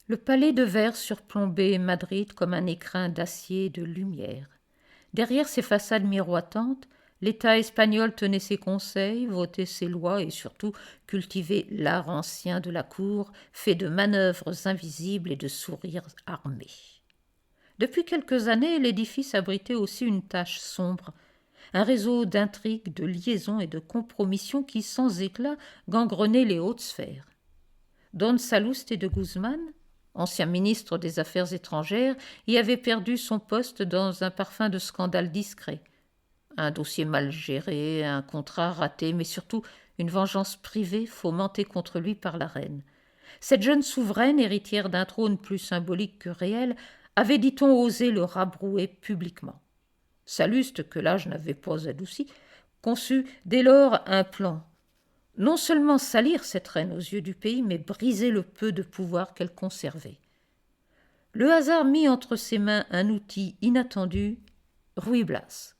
Le palais de verre surplombait Madrid comme un écrin d'acier et de lumière. Derrière ses façades miroitantes, l'État espagnol tenait ses conseils, votait ses lois et surtout cultivait l'art ancien de la cour, fait de manœuvres invisibles et de sourires armés. Depuis quelques années, l'édifice abritait aussi une tache sombre, un réseau d'intrigues, de liaisons et de compromissions qui, sans éclat, gangrenait les hautes sphères. Don Saluste de Guzman, ancien ministre des Affaires étrangères, y avait perdu son poste dans un parfum de scandale discret. Un dossier mal géré, un contrat raté, mais surtout une vengeance privée fomentée contre lui par la reine. Cette jeune souveraine, héritière d'un trône plus symbolique que réel, avait, dit-on, osé le rabrouer publiquement. Salluste, que l'âge n'avait pas adouci, conçut dès lors un plan. Non seulement salir cette reine aux yeux du pays, mais briser le peu de pouvoir qu'elle conservait. Le hasard mit entre ses mains un outil inattendu, Ruy Blas.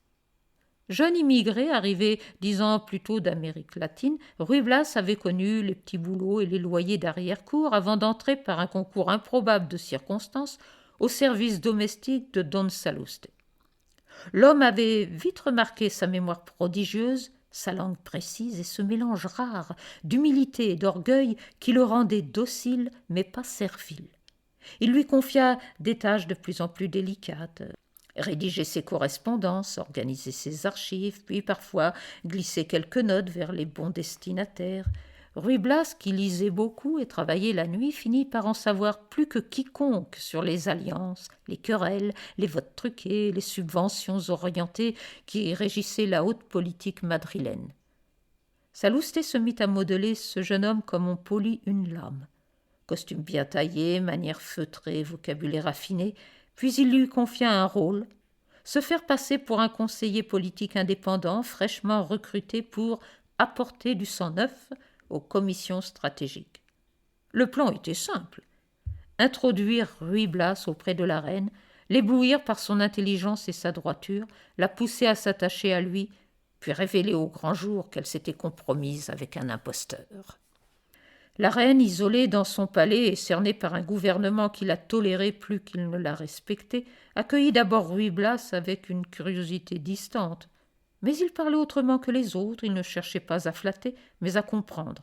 Jeune immigré arrivé 10 ans plus tôt d'Amérique latine, Ruy Blas avait connu les petits boulots et les loyers d'arrière-cour avant d'entrer par un concours improbable de circonstances au service domestique de Don Saluste. L'homme avait vite remarqué sa mémoire prodigieuse, sa langue précise et ce mélange rare d'humilité et d'orgueil qui le rendait docile mais pas servile. Il lui confia des tâches de plus en plus délicates, rédiger ses correspondances, organiser ses archives, puis parfois glisser quelques notes vers les bons destinataires. Ruy Blas, qui lisait beaucoup et travaillait la nuit, finit par en savoir plus que quiconque sur les alliances, les querelles, les votes truqués, les subventions orientées qui régissaient la haute politique madrilène. Saluste se mit à modeler ce jeune homme comme on polit une lame. Costume bien taillé, manière feutrée, vocabulaire raffiné, puis il lui confia un rôle, se faire passer pour un conseiller politique indépendant fraîchement recruté pour apporter du sang neuf aux commissions stratégiques. Le plan était simple. Introduire Ruy Blas auprès de la reine, l'éblouir par son intelligence et sa droiture, la pousser à s'attacher à lui, puis révéler au grand jour qu'elle s'était compromise avec un imposteur. La reine, isolée dans son palais et cernée par un gouvernement qui la tolérait plus qu'il ne la respectait, accueillit d'abord Ruy Blas avec une curiosité distante. Mais il parlait autrement que les autres, il ne cherchait pas à flatter, mais à comprendre.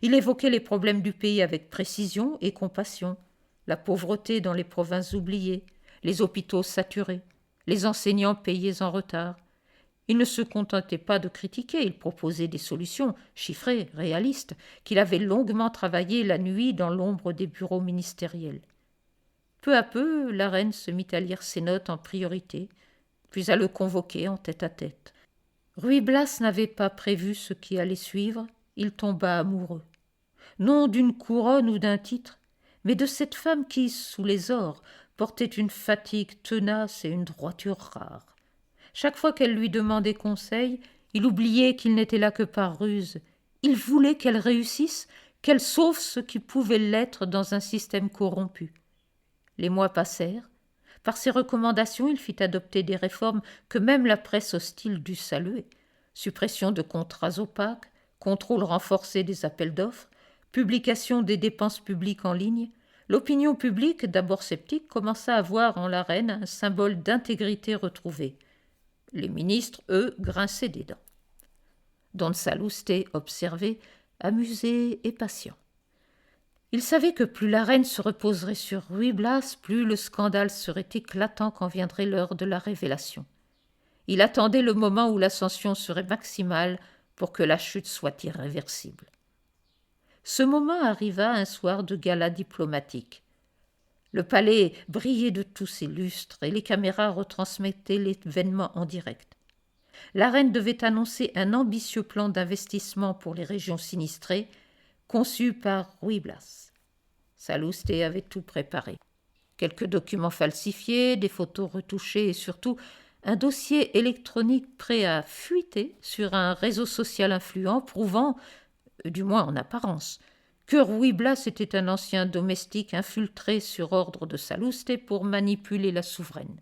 Il évoquait les problèmes du pays avec précision et compassion, la pauvreté dans les provinces oubliées, les hôpitaux saturés, les enseignants payés en retard. Il ne se contentait pas de critiquer, il proposait des solutions chiffrées, réalistes, qu'il avait longuement travaillées la nuit dans l'ombre des bureaux ministériels. Peu à peu, la reine se mit à lire ses notes en priorité, puis à le convoquer en tête-à-tête. Ruy Blas n'avait pas prévu ce qui allait suivre, il tomba amoureux. Non d'une couronne ou d'un titre, mais de cette femme qui, sous les ors, portait une fatigue tenace et une droiture rare. Chaque fois qu'elle lui demandait conseil, il oubliait qu'il n'était là que par ruse. Il voulait qu'elle réussisse, qu'elle sauve ce qui pouvait l'être dans un système corrompu. Les mois passèrent. Par ses recommandations, il fit adopter des réformes que même la presse hostile dut saluer. Suppression de contrats opaques, contrôle renforcé des appels d'offres, publication des dépenses publiques en ligne. L'opinion publique, d'abord sceptique, commença à voir en la reine un symbole d'intégrité retrouvée. Les ministres, eux, grinçaient des dents. Don Saluste observait, amusé et patient. Il savait que plus la reine se reposerait sur Ruy Blas, plus le scandale serait éclatant quand viendrait l'heure de la révélation. Il attendait le moment où l'ascension serait maximale pour que la chute soit irréversible. Ce moment arriva un soir de gala diplomatique. Le palais brillait de tous ses lustres et les caméras retransmettaient l'événement en direct. La reine devait annoncer un ambitieux plan d'investissement pour les régions sinistrées, conçu par Ruy Blas. Saluste avait tout préparé. Quelques documents falsifiés, des photos retouchées et surtout un dossier électronique prêt à fuiter sur un réseau social influent prouvant, du moins en apparence, que Ruy Blas était un ancien domestique infiltré sur ordre de Saluste pour manipuler la souveraine.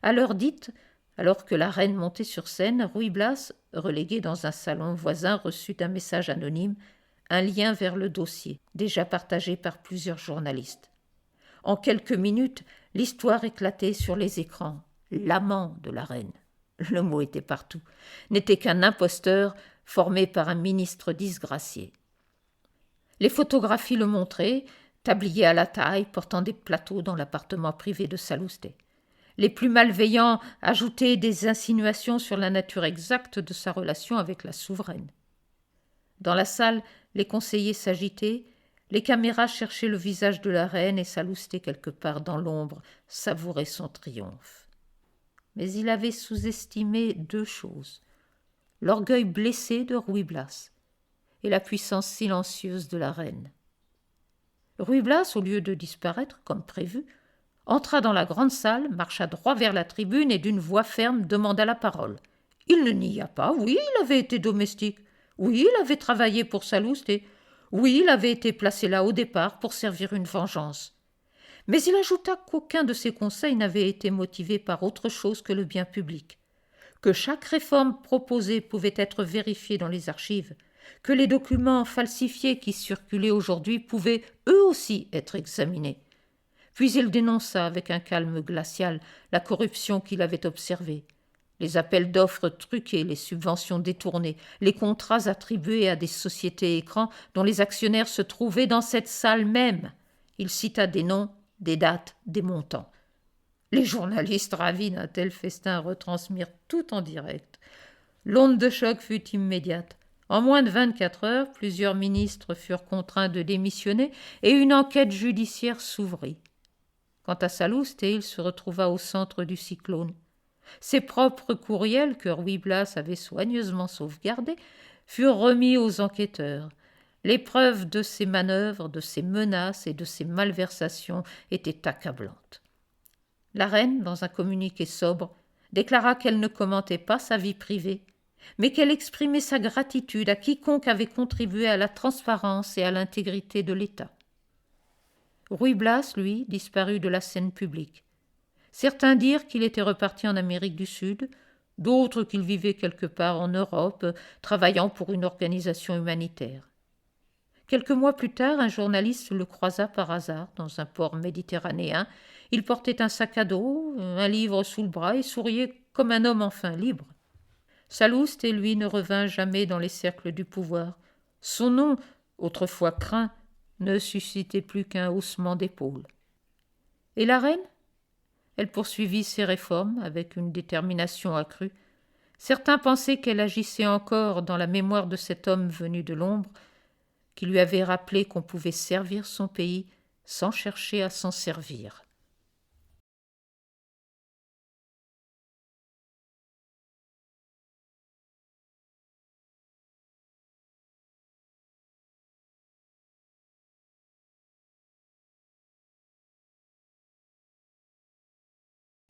À l'heure dite, alors que la reine montait sur scène, Ruy Blas, relégué dans un salon voisin, reçut un message anonyme, un lien vers le dossier, déjà partagé par plusieurs journalistes. En quelques minutes, l'histoire éclatait sur les écrans. L'amant de la reine, le mot était partout, n'était qu'un imposteur formé par un ministre disgracié. Les photographies le montraient, tablier à la taille, portant des plateaux dans l'appartement privé de Salluste. Les plus malveillants ajoutaient des insinuations sur la nature exacte de sa relation avec la souveraine. Dans la salle, les conseillers s'agitaient, les caméras cherchaient le visage de la reine et Salluste, quelque part dans l'ombre, savourait son triomphe. Mais il avait sous-estimé deux choses, l'orgueil blessé de Ruy Blas et la puissance silencieuse de la reine. Ruy Blas, au lieu de disparaître, comme prévu, entra dans la grande salle, marcha droit vers la tribune et d'une voix ferme demanda la parole. Il ne nia pas, oui, il avait été domestique, oui, il avait travaillé pour Salluste, oui, il avait été placé là au départ pour servir une vengeance. Mais il ajouta qu'aucun de ses conseils n'avait été motivé par autre chose que le bien public, que chaque réforme proposée pouvait être vérifiée dans les archives, que les documents falsifiés qui circulaient aujourd'hui pouvaient eux aussi être examinés. Puis il dénonça avec un calme glacial la corruption qu'il avait observée, les appels d'offres truqués, les subventions détournées, les contrats attribués à des sociétés écrans dont les actionnaires se trouvaient dans cette salle même. Il cita des noms, des dates, des montants. Les journalistes ravis d'un tel festin retransmirent tout en direct. L'onde de choc fut immédiate. En moins de 24 heures, plusieurs ministres furent contraints de démissionner et une enquête judiciaire s'ouvrit. Quant à Salluste, il se retrouva au centre du cyclone. Ses propres courriels, que Ruy Blas avait soigneusement sauvegardés, furent remis aux enquêteurs. Les preuves de ses manœuvres, de ses menaces et de ses malversations étaient accablantes. La reine, dans un communiqué sobre, déclara qu'elle ne commentait pas sa vie privée, mais qu'elle exprimait sa gratitude à quiconque avait contribué à la transparence et à l'intégrité de l'État. Ruy Blas, lui, disparut de la scène publique. Certains dirent qu'il était reparti en Amérique du Sud, d'autres qu'il vivait quelque part en Europe, travaillant pour une organisation humanitaire. Quelques mois plus tard, un journaliste le croisa par hasard dans un port méditerranéen. Il portait un sac à dos, un livre sous le bras et souriait comme un homme enfin libre. Salluste et lui ne revint jamais dans les cercles du pouvoir. Son nom, autrefois craint, ne suscitait plus qu'un haussement d'épaules. Et la reine ? Elle poursuivit ses réformes avec une détermination accrue. Certains pensaient qu'elle agissait encore dans la mémoire de cet homme venu de l'ombre, qui lui avait rappelé qu'on pouvait servir son pays sans chercher à s'en servir.